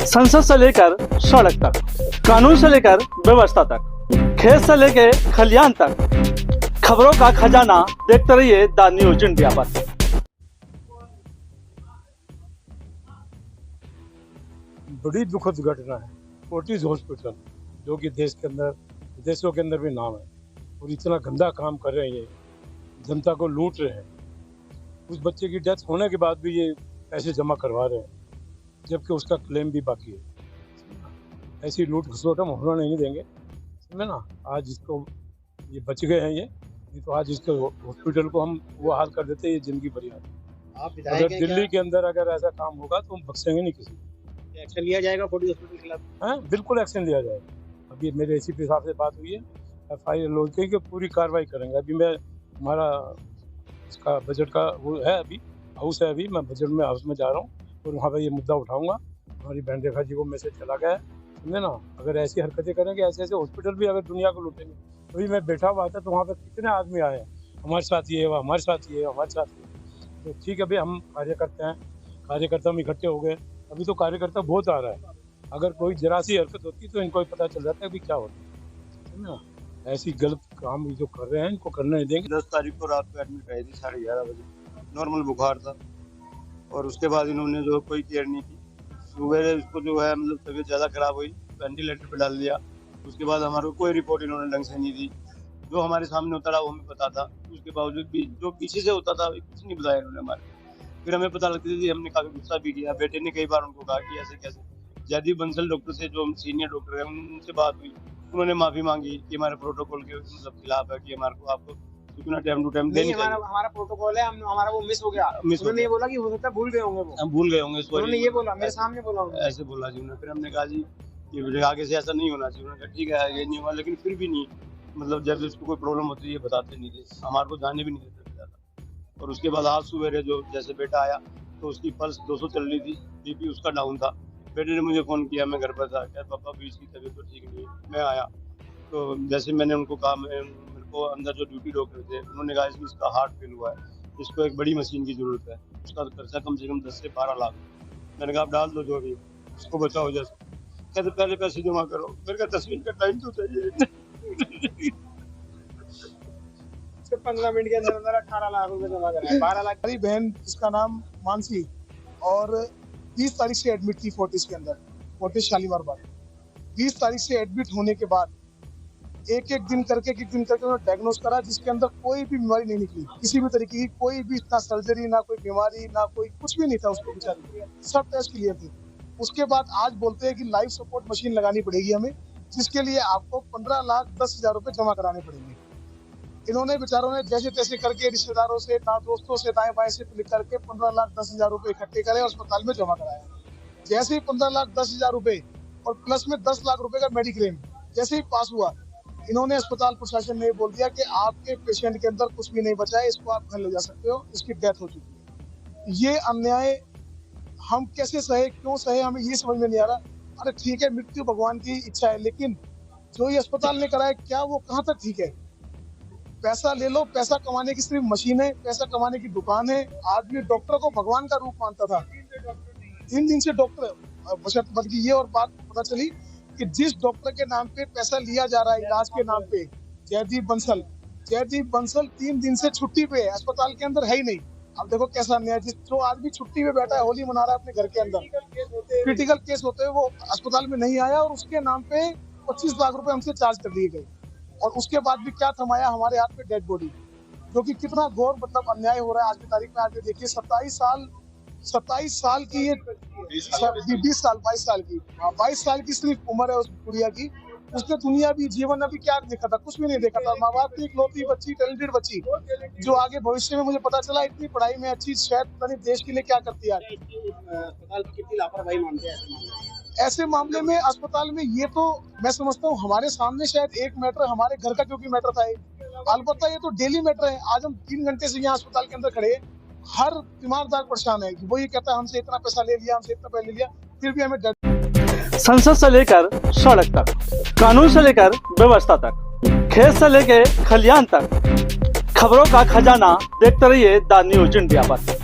संसद से लेकर सड़क तक, कानून से लेकर व्यवस्था तक, खेत से लेकर खलियान तक, खबरों का खजाना देखते रहिए द न्यूज इंडिया पर। बड़ी दुखद घटना है फोर्टिस हॉस्पिटल, जो कि देश के अंदर विदेशों के अंदर भी नाम है, और इतना गंदा काम कर रहे हैं, ये जनता को लूट रहे हैं। उस बच्चे की डेथ होने के बाद भी ये पैसे जमा करवा रहे हैं, जबकि उसका क्लेम भी बाकी है। ऐसी लूट खसोट हम होना नहीं देंगे, समझे ना। आज इसको ये बच गए हैं, ये नहीं तो आज इसके हॉस्पिटल को हम वो हाल कर देते, ये जिंदगी बर्बाद। अगर दिल्ली के अंदर अगर ऐसा काम होगा तो हम बख्शेंगे नहीं किसी को। एक्शन लिया जाएगा फोर्टिस हॉस्पिटल के खिलाफ? हाँ, बिल्कुल एक्शन लिया जाएगा। अभी मेरे एसीपी साहब से बात हुई है, FIR लॉन्च करके पूरी कार्रवाई करेंगे। अभी मैं हमारा इसका बजट का वो है, अभी हाउस है, अभी मैं बजट में हाउस में जा रहा हूँ और वहाँ पर ये मुद्दा उठाऊंगा। हमारी बहन रेखा जी को मैसेज चला गया है, समझे ना। अगर ऐसी हरकतें करेंगे, ऐसे ऐसे हॉस्पिटल भी अगर दुनिया को लूटेंगे। अभी मैं बैठा हुआ था तो वहाँ पर कितने आदमी आए हैं, हमारे साथ ये है, हमारे साथ ये है, हमारे साथ ये। तो ठीक है भाई, हम कार्यकर्ता हैं, कार्यकर्ता हम इकट्ठे हो गए। अभी तो कार्यकर्ता बहुत आ रहा है, अगर कोई जरा सी हरकत होती तो इनको पता चल जाता है अभी क्या होता है ना। ऐसी गलत काम जो कर रहे हैं इनको करने नहीं देंगे। 10 तारीख को रात को एडमिट कराई थी 11:30 बजे, नॉर्मल बुखार था, और उसके बाद इन्होंने जो कोई केयर नहीं की। सुबह उसको जो है मतलब तबीयत ज़्यादा खराब हुई, वेंटिलेटर पे डाल दिया। उसके बाद हमारे को कोई रिपोर्ट इन्होंने ढंग से नहीं दी। जो हमारे सामने होता रहा वो हमें पता था, उसके बावजूद भी जो पीछे से होता था कुछ नहीं बताया इन्होंने हमारे। फिर हमें पता लगती थी, हमने काफ़ी गुस्सा भी किया। बेटे ने कई बार उनको कहा कि ऐसे कैसे। जयदीप बंसल डॉक्टर से, जो सीनियर डॉक्टर है, उनसे बात हुई, उन्होंने माफ़ी मांगी कि हमारे प्रोटोकॉल के मतलब खिलाफ है, कि हमारे को आपको इतना टाइम टू टाइम देनी चाहिए। हमारा प्रोटोकॉल है, हमारा वो मिस हो गया। उन्होंने ये बोला कि हो सकता है भूल गए होंगे, वो हम भूल गए होंगे। उन्होंने ये बोला, मेरे सामने बोला, ऐसे बोला जी उन्होंने। फिर हमने कहा जी कि आगे से ऐसा नहीं होना चाहिए। उन्होंने कहा ठीक है, ये नहीं हुआ, लेकिन फिर भी नहीं, मतलब जब इसको कोई प्रॉब्लम होती है ये बताते नहीं थे, हमारे को जाने भी नहीं देते ज़्यादा। और उसके बाद आज सुबह जो जैसे बेटा आया तो उसकी पल्स 200 चल रही थी, BP उसका डाउन था। बेटे ने मुझे फ़ोन किया, मैं घर पर था, क्या पापा भी इसकी तबीयत तो ठीक नहीं है। मैं आया तो जैसे मैंने उनको कहा, मेरे को अंदर जो ड्यूटी डॉक्टर थे उन्होंने कहा इसका हार्ट फेल हुआ है, इसको एक बड़ी मशीन की ज़रूरत है, उसका खर्चा कम से कम 10 से 12 लाख। मैंने कहा आप डाल दो जो भी, उसको बचाओ जैसे। कहते पहले पैसे जमा करो। मेरे का 10 मिनट का टाइम तो चाहिए। 15 मिनट के अंदर 18 लाख रुपए जमा कराए, 12 लाख। हमारी बहन जिसका नाम मानसी, और 20 तारीख से एडमिट थी फोर्टिस के अंदर, फोर्टिस शालीमार बाग। 20 तारीख से एडमिट होने के बाद एक एक दिन करके उन्होंने डायग्नोस करा, जिसके अंदर कोई भी बीमारी नहीं निकली, किसी भी तरीके की कोई भी, ना सर्जरी, ना कोई बीमारी, ना कोई कुछ भी नहीं था उसको, बेचारी सब टेस्ट क्लियर थे। उसके बाद आज बोलते हैं कि लाइफ सपोर्ट मशीन लगानी पड़ेगी हमें, जिसके लिए आपको 15,10,000 रुपए जमा कराने पड़ेंगे। इन्होंने बेचारों ने जैसे तैसे करके रिश्तेदारों से, ना दोस्तों से, दाएं बाएं से क्लिक करके 15,10,000 रुपए इकट्ठे करे और अस्पताल में जमा कराया। जैसे ही 15,10,000 रुपए और प्लस में 10 लाख रुपए का मेडिक्लेम जैसे ही पास हुआ, इन्होंने अस्पताल प्रशासन ने बोल दिया कि आपके पेशेंट के अंदर कुछ भी नहीं बचा है, इसको आप घर ले जा सकते हो, इसकी डेथ हो चुकी है। ये अन्याय हम कैसे सहे, क्यों सहे, हमें ये समझ में नहीं आ रहा। अरे ठीक है, मृत्यु भगवान की इच्छा है, लेकिन जो ये अस्पताल ने कराया, क्या वो कहाँ तक ठीक है? पैसा ले लो, पैसा कमाने की सिर्फ मशीन है, पैसा कमाने की दुकान है। आदमी डॉक्टर को भगवान का रूप मानता था। 3 दिन से डॉक्टर बल्कि ये और बात पता चली कि जिस डॉक्टर के नाम पे पैसा लिया जा रहा है इलाज के नाम पे, जयदीप बंसल 3 दिन से छुट्टी पे है, अस्पताल के अंदर है ही नहीं। अब देखो कैसा अन्याय, जो आदमी छुट्टी पे बैठा है, होली मना रहा है अपने घर के अंदर, क्रिटिकल केस होते हुए वो अस्पताल में नहीं आया, और उसके नाम पे 25 लाख रुपए हमसे चार्ज कर दिए गए। और उसके बाद भी क्या थमाया, हमारे हाथ में डेड बॉडी, जो कि कितना घोर मतलब अन्याय हो रहा है आज की तारीख में। आज देखिए 27 साल की, ये 22 साल की सिर्फ उम्र है उस गुड़िया की। उसने दुनिया भी, जीवन अभी क्या देखा था, कुछ भी नहीं देखा था। माँ बाप की इकलौती बच्ची, टैलेंटेड बच्ची, जो आगे भविष्य में मुझे पता चला इतनी पढ़ाई में अच्छी, शायद पता नहीं देश के लिए क्या करती है। अस्पताल की कितनी लापरवाही मानते हैं ऐसे मामले में अस्पताल में। ये तो मैं समझता हूँ हमारे सामने शायद एक मैटर हमारे घर का क्योंकि मैटर था, अलबत्ता ये तो डेली मैटर है। आज हम 3 घंटे से यहाँ अस्पताल के अंदर खड़े, हर तीमारदार परेशान है कि वो ये कहता है हमसे इतना पैसा ले लिया, हमसे इतना पैसा ले लिया, फिर भी हमें। संसद से लेकर सड़क तक, कानून से लेकर व्यवस्था तक, खेत से लेकर खलियान तक, खबरों का खजाना देखते रहिए द न्यूज इंडिया पर।